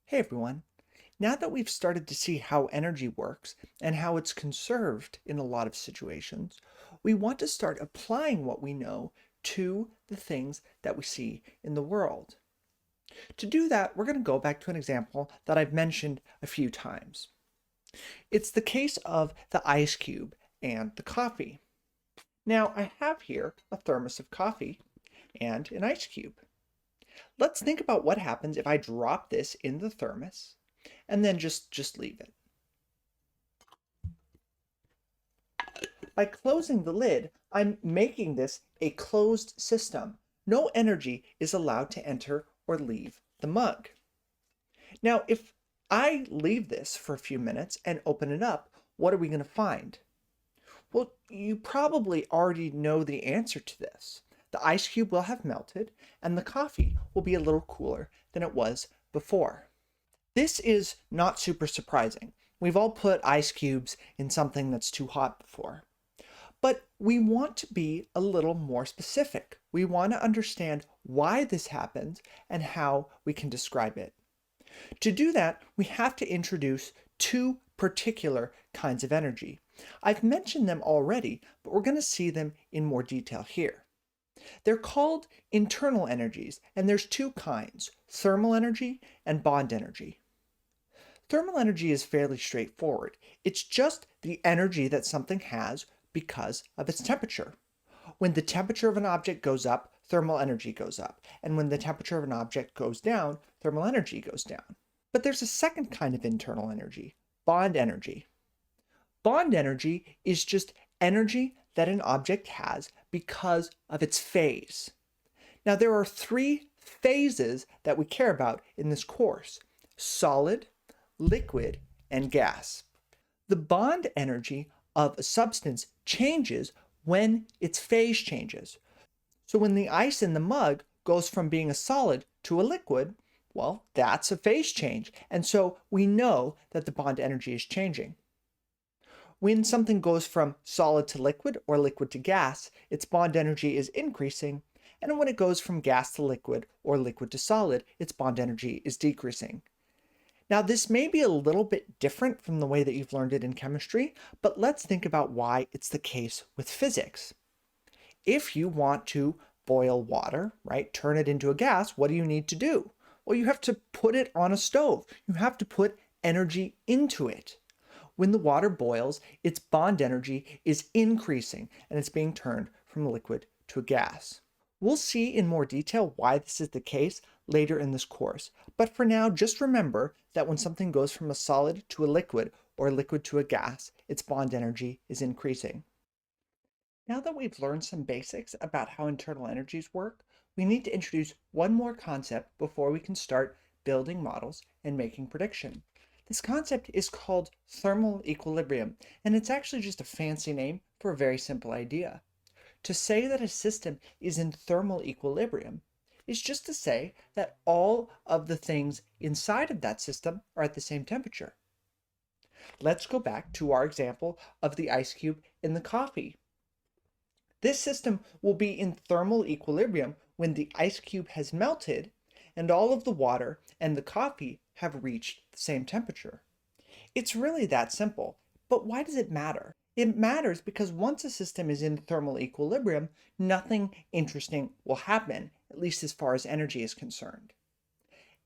Hey everyone. Now that we've started to see how energy works and how it's conserved in a lot of situations, we want to start applying what we know to the things that we see in the world. To do that, we're going to go back to an example that I've mentioned a few times. It's the case of the ice cube and the coffee. Now, I have here a thermos of coffee and an ice cube. Let's think about what happens if I drop this in the thermos and then just leave it. By closing the lid, I'm making this a closed system. No energy is allowed to enter or leave the mug. Now, if I leave this for a few minutes and open it up, what are we going to find? Well, you probably already know the answer to this. The ice cube will have melted and the coffee will be a little cooler than it was before. This is not super surprising. We've all put ice cubes in something that's too hot before. But we want to be a little more specific. We want to understand why this happens and how we can describe it. To do that, we have to introduce two particular kinds of energy. I've mentioned them already, but we're going to see them in more detail here. They're called internal energies, and there's two kinds, thermal energy and bond energy. Thermal energy is fairly straightforward. It's just the energy that something has because of its temperature. When the temperature of an object goes up, thermal energy goes up. And when the temperature of an object goes down, thermal energy goes down. But there's a second kind of internal energy, bond energy. Bond energy is just energy that an object has because of its phase. Now, there are three phases that we care about in this course: solid, liquid, and gas. The bond energy of a substance changes when its phase changes. So when the ice in the mug goes from being a solid to a liquid, well, that's a phase change. And so we know that the bond energy is changing. When something goes from solid to liquid or liquid to gas, its bond energy is increasing. And when it goes from gas to liquid or liquid to solid, its bond energy is decreasing. Now, this may be a little bit different from the way that you've learned it in chemistry, but let's think about why it's the case with physics. If you want to boil water, right, turn it into a gas, what do you need to do? Well, you have to put it on a stove. You have to put energy into it. When the water boils, its bond energy is increasing and it's being turned from a liquid to a gas. We'll see in more detail why this is the case later in this course, but for now, just remember that when something goes from a solid to a liquid or a liquid to a gas, its bond energy is increasing. Now that we've learned some basics about how internal energies work, we need to introduce one more concept before we can start building models and making prediction. This concept is called thermal equilibrium, and it's actually just a fancy name for a very simple idea. To say that a system is in thermal equilibrium is just to say that all of the things inside of that system are at the same temperature. Let's go back to our example of the ice cube in the coffee. This system will be in thermal equilibrium when the ice cube has melted and all of the water and the coffee have reached the same temperature. It's really that simple, but why does it matter? It matters because once a system is in thermal equilibrium, nothing interesting will happen, at least as far as energy is concerned.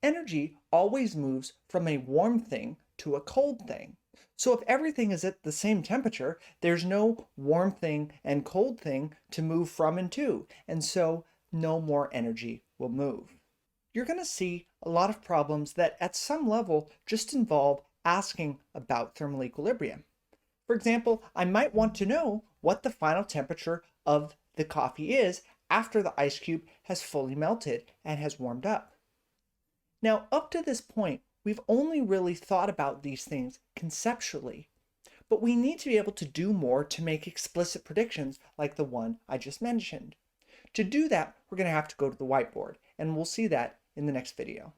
Energy always moves from a warm thing to a cold thing. So if everything is at the same temperature, there's no warm thing and cold thing to move from and to, and so no more energy will move. You're going to see a lot of problems that at some level just involve asking about thermal equilibrium. For example, I might want to know what the final temperature of the coffee is after the ice cube has fully melted and has warmed up. Now, up to this point, we've only really thought about these things conceptually, but we need to be able to do more to make explicit predictions like the one I just mentioned. To do that, we're going to have to go to the whiteboard, and we'll see that in the next video.